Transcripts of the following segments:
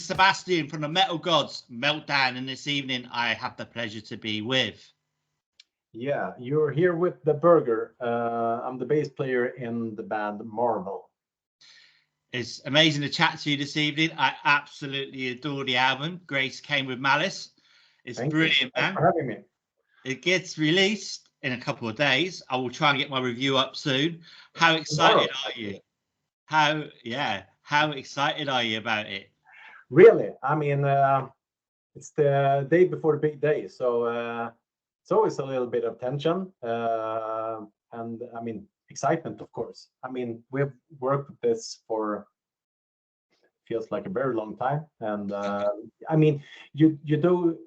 Sebastian from the Metal Gods Meltdown, and this evening I have the pleasure to be with. Yeah, you're here with the Burgher. I'm the bass player in the band Märvel. It's amazing to chat to you this evening. I absolutely adore the album. Grace Came with Malice. It's brilliant, man. Thanks for having me. It gets released in a couple of days. I will try and get my review up soon. How excited are you? How excited are you about it? Really? I mean, it's the day before the big day, so it's always a little bit of tension, and I mean, excitement, of course. I mean, we've worked with this for feels like a very long time, and I mean, you do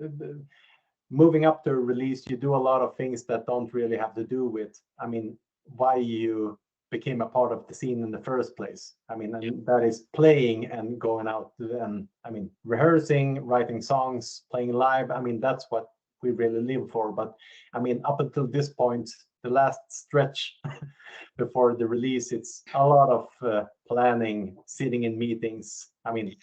moving up to release, you do a lot of things that don't really have to do with, I mean, why you became a part of the scene in the first place. I mean, and that is playing and going out and, I mean, rehearsing, writing songs, playing live. I mean, that's what we really live for. But I mean, up until this point, the last stretch before the release, it's a lot of planning, sitting in meetings. I mean,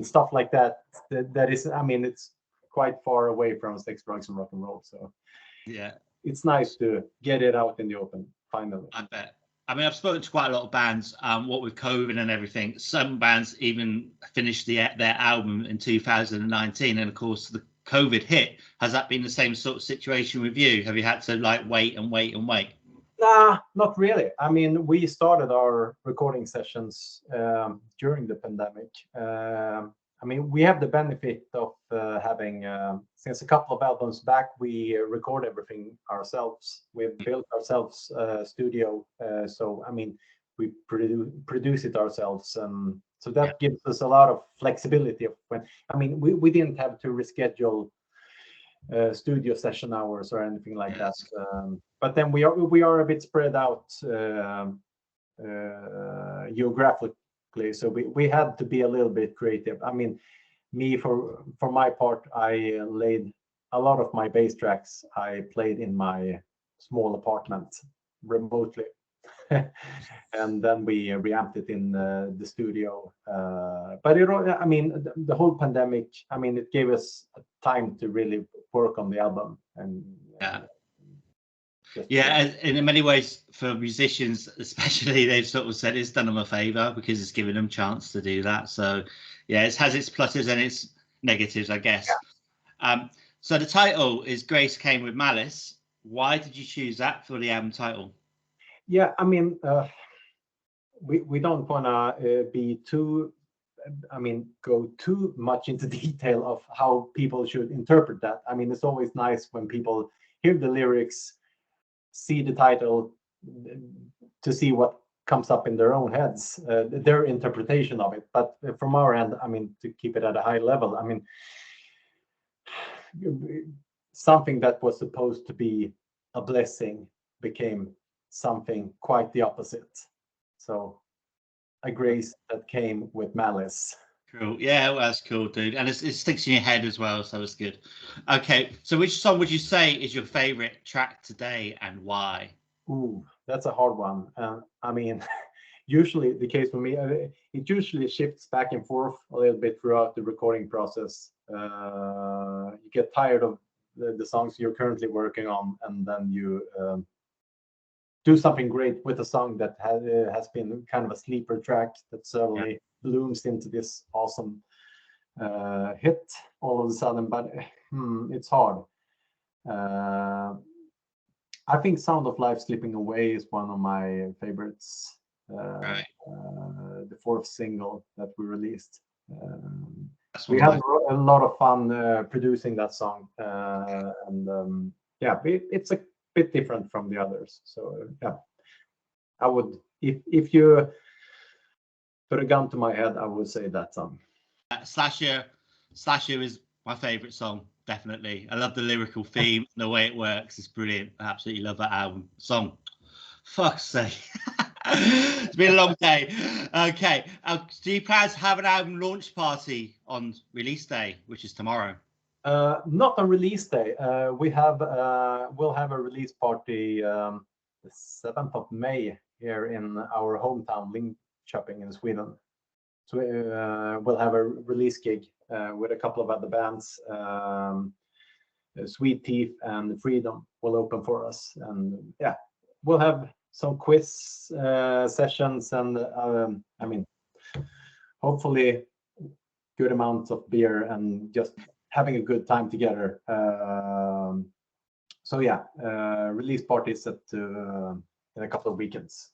stuff like that. That is, I mean, it's quite far away from sex, drugs, and rock and roll. So yeah, it's nice to get it out in the open finally. I bet. I mean, I've spoken to quite a lot of bands, what with COVID and everything. Some bands even finished their album in 2019. And of course, the COVID hit. Has that been the same sort of situation with you? Have you had to like wait and wait and wait? Nah, not really. I mean, we started our recording sessions during the pandemic. I mean, we have the benefit of having, since a couple of albums back, we record everything ourselves. We've built ourselves a studio. So, I mean, we produce it ourselves. So that gives us a lot of flexibility. I mean, we didn't have to reschedule studio session hours or anything like that. But then we are a bit spread out geographically. So we had to be a little bit creative. I mean, for my part, I laid a lot of my bass tracks I played in my small apartment remotely. And then we reamped it in the studio. But I mean, the whole pandemic, I mean, it gave us time to really work on the album. And in many ways, for musicians especially, they've sort of said it's done them a favor because it's given them a chance to do that. So yeah, it has its pluses and its negatives, I guess. So the title is Grace Came with Malice. Why did you choose that for the album title? Yeah, I mean, we don't want to go too much into detail of how people should interpret that. I mean, it's always nice when people hear the lyrics, see the title, to see what comes up in their own heads, their interpretation of it. But from our end, I mean, to keep it at a high level, I mean, something that was supposed to be a blessing became something quite the opposite. So a grace that came with malice. Cool. Yeah, well, that's cool, dude. And it sticks in your head as well, so it's good. Okay, so which song would you say is your favorite track today and why? Ooh, that's a hard one. I mean, usually the case for me, it usually shifts back and forth a little bit throughout the recording process. You get tired of the songs you're currently working on, and then you do something great with a song that has been kind of a sleeper track that suddenly blooms into this awesome hit all of a sudden. But it's hard. I think Sound of Life Slipping Away is one of my favorites. The fourth single that we released. We had a lot of fun producing that song. It's a bit different from the others. So yeah, I would, if you put a gun to my head, I would say that song. Slasher is my favorite song, definitely. I love the lyrical theme, the way it works. It's brilliant. I absolutely love that song. Fuck's sake. It's been a long day. Okay. Do you plan to have an album launch party on release day, which is tomorrow? Not on release day. We'll have a release party the 7th of May here in our hometown, Linköping in Sweden. So we'll have a release gig with a couple of other bands. Sweet Teeth and Freedom will open for us, and yeah, we'll have some quiz sessions, and I mean, hopefully good amounts of beer and just having a good time together. So yeah, release parties at in a couple of weekends.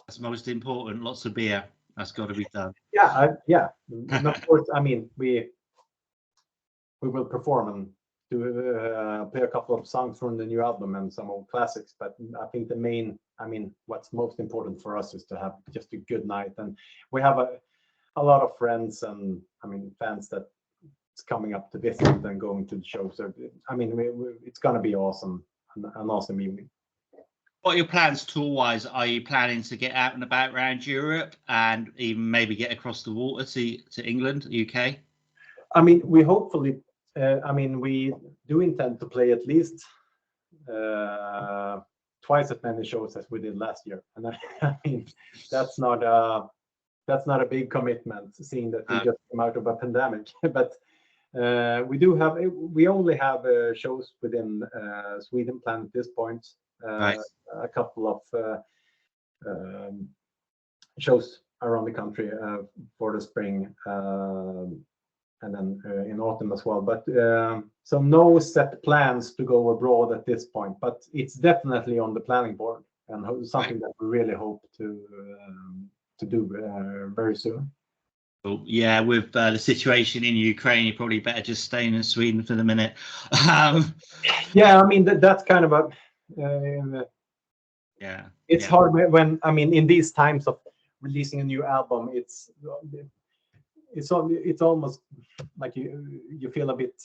That's most important. Lots of beer. That's got to be done. Yeah, yeah, and of course, I mean, we will perform and do play a couple of songs from the new album and some old classics. But I think the main, I mean, what's most important for us is to have just a good night, and we have a lot of friends and I mean fans that it's coming up to visit and going to the show. So I mean, it's gonna be awesome, an awesome evening. What are your plans tour-wise? Are you planning to get out and about around Europe and even maybe get across the water to England, UK? I mean, we hopefully, I mean, we do intend to play at least twice as many shows as we did last year, and I mean, that's not a big commitment, seeing that we just came out of a pandemic. But we only have shows within Sweden planned at this point. Nice. A couple of shows around the country for the spring, and then in autumn as well. But so no set plans to go abroad at this point, but it's definitely on the planning board and something that we really hope to do very soon. Well, yeah, with the situation in Ukraine, you're probably better just staying in Sweden for the minute. Yeah, I mean that's kind of a yeah. It's hard when I mean in these times of releasing a new album, it's almost like you feel a bit.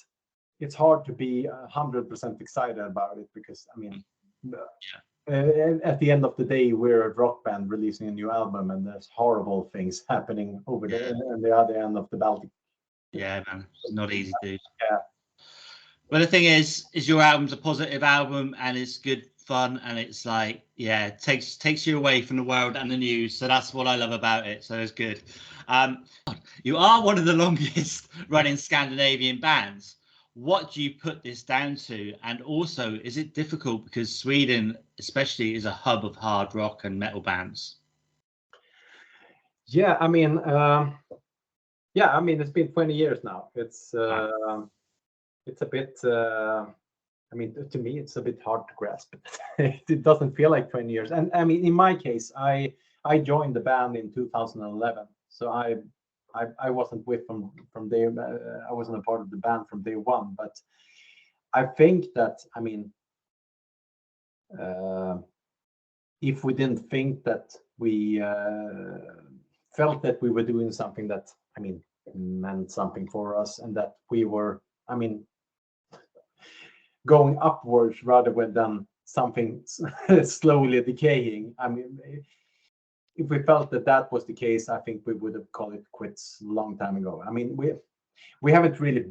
It's hard to be 100% excited about it because I mean, at the end of the day, we're a rock band releasing a new album, and there's horrible things happening over there on the other end of the Baltic. Yeah, man, it's not easy, dude. Yeah. But the thing is your album's a positive album and it's good fun, and it's like, yeah, it takes you away from the world and the news. So that's what I love about it. So it's good. You are one of the longest running Scandinavian bands. What do you put this down to? And also, is it difficult because Sweden, especially, is a hub of hard rock and metal bands? Yeah, I mean, it's been 20 years now. It's a bit. I mean, to me, it's a bit hard to grasp. It doesn't feel like 20 years. And I mean, in my case, I joined the band in 2011, so I wasn't with them from day. I wasn't a part of the band from day one. But I think that, I mean, if we didn't think that we felt that we were doing something that, I mean, meant something for us, and that we were, I mean, going upwards rather than something slowly decaying. I mean, if we felt that that was the case, I think we would have called it quits a long time ago. I mean, we haven't really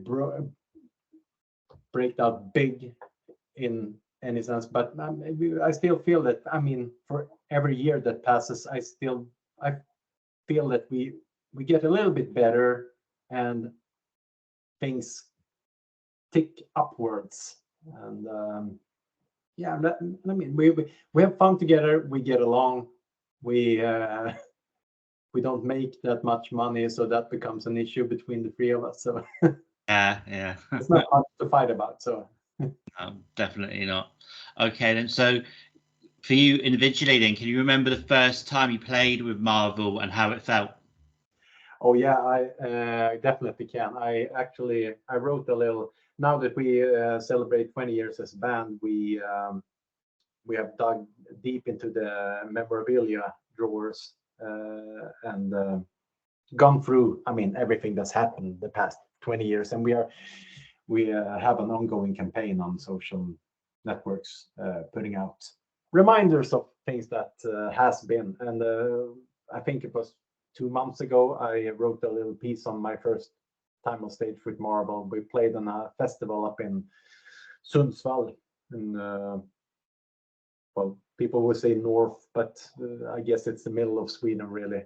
break out big in any sense, but I still feel that, I mean, for every year that passes, I feel that we get a little bit better and things tick upwards. And yeah, I mean, we have fun together. We get along. We don't make that much money, so that becomes an issue between the three of us. So yeah, it's not hard to fight about. So no, definitely not. Okay, then. So for you individually, then, can you remember the first time you played with Märvel and how it felt? Oh yeah, I definitely can. I wrote a little. Now that we celebrate 20 years as a band, we have dug deep into the memorabilia drawers and gone through, I mean, everything that's happened the past 20 years, and we have an ongoing campaign on social networks, putting out reminders of things that has been. And I think it was 2 months ago, I wrote a little piece on my first time on stage with Märvel. We played on a festival up in Sundsvall, and well, people would say north, but I guess it's the middle of Sweden, really.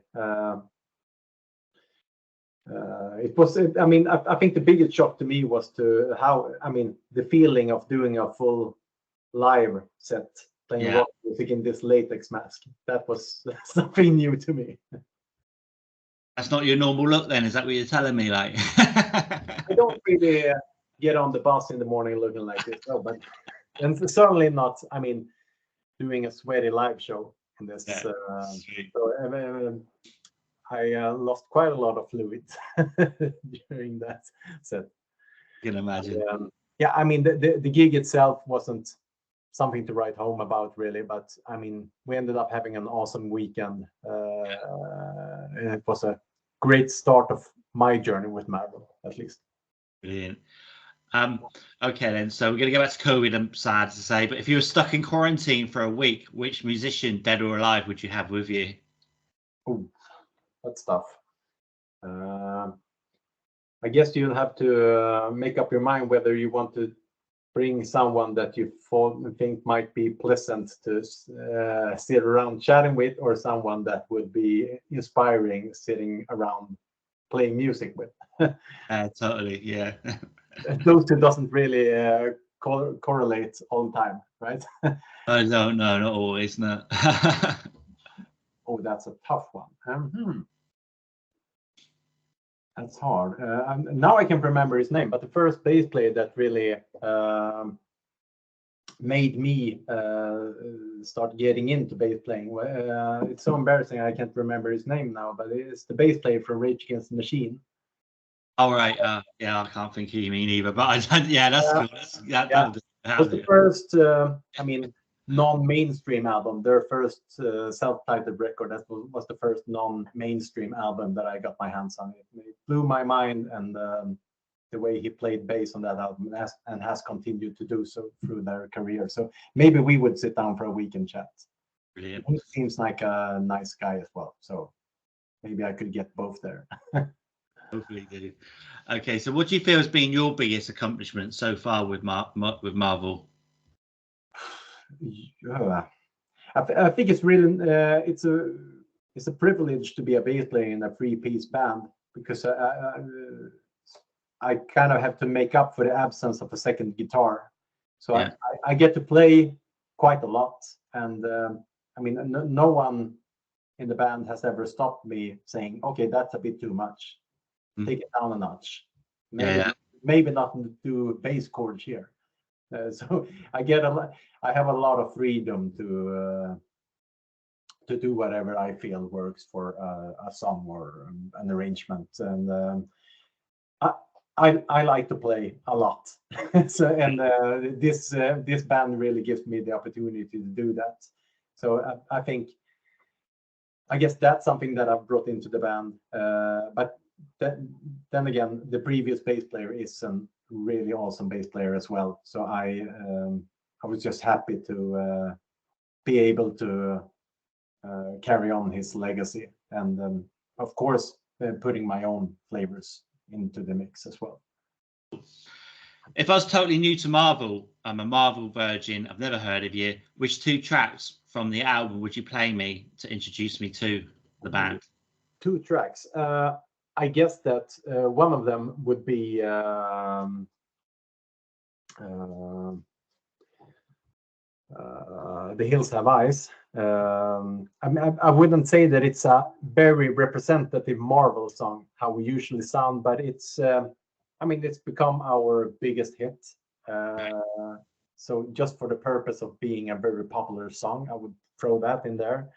it was. I mean, I think the biggest shock to me was to how. I mean, the feeling of doing a full live set playing rock music in this latex mask. That was something new to me. That's not your normal look, then? Is that what you're telling me? Like, I don't really get on the bus in the morning looking like this, no, but and certainly not. I mean, doing a sweaty live show in this. So, I lost quite a lot of fluid during that set. You can imagine. Yeah, I mean, the gig itself wasn't something to write home about, really, but I mean, we ended up having an awesome weekend. And it was a great start of my journey with Märvel, at least. Brilliant. Okay, then. So we're going to go back to COVID, I'm sad to say, but if you were stuck in quarantine for a week, which musician, dead or alive, would you have with you? Oh, that's tough. I guess you'll have to make up your mind whether you want to bring someone that you think might be pleasant to sit around chatting with, or someone that would be inspiring sitting around playing music with. Totally, yeah. Those two doesn't really correlate all the time, right? No, not always, no. Oh, that's a tough one. That's hard. Now I can remember his name, but the first bass player that really made me start getting into bass playing. It's so embarrassing I can't remember his name now, but it's the bass player from Rage Against the Machine. All right. Yeah, I can't think who you mean either, but yeah, that's cool. That was the first, I mean, non-mainstream album. Their first self-titled record. That was the first non-mainstream album that I got my hands on. It blew my mind, and the way he played bass on that album has continued to do so through their career. So maybe we would sit down for a week and chat. Brilliant. He seems like a nice guy as well. So maybe I could get both there. Hopefully do. Okay, so what do you feel has been your biggest accomplishment so far with Märvel? I think it's really it's a privilege to be a bass player in a three-piece band, because I kind of have to make up for the absence of a second guitar. So I get to play quite a lot, and I mean, no one in the band has ever stopped me saying, "Okay, that's a bit too much. Take it down a notch. Maybe not do bass chords here." So I have a lot of freedom to do whatever I feel works for a song or an arrangement, and I like to play a lot. So, and this band really gives me the opportunity to do that. So I guess that's something that I've brought into the band. But then again, the previous bass player is a really awesome bass player as well. So I was just happy to be able to carry on his legacy, and of course putting my own flavors into the mix as well. If I was totally new to Märvel, I'm a Märvel virgin, I've never heard of you, which two tracks from the album would you play me to introduce me to the band? Two tracks. I guess that one of them would be The Hills Have Eyes. I wouldn't say that it's a very representative Märvel song, how we usually sound, but it's I mean, it's become our biggest hit. So just for the purpose of being a very popular song, I would throw that in there.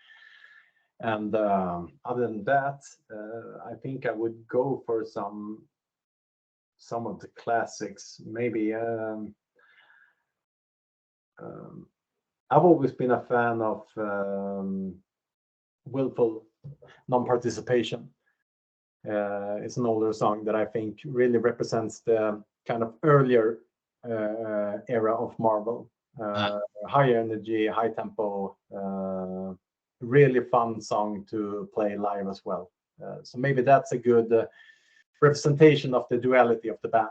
And other than that, I think I would go for some of the classics. Maybe I've always been a fan of Willful Non-Participation. It's an older song that I think really represents the kind of earlier era of Märvel. High energy, high tempo, really fun song to play live as well. So maybe that's a good representation of the duality of the band.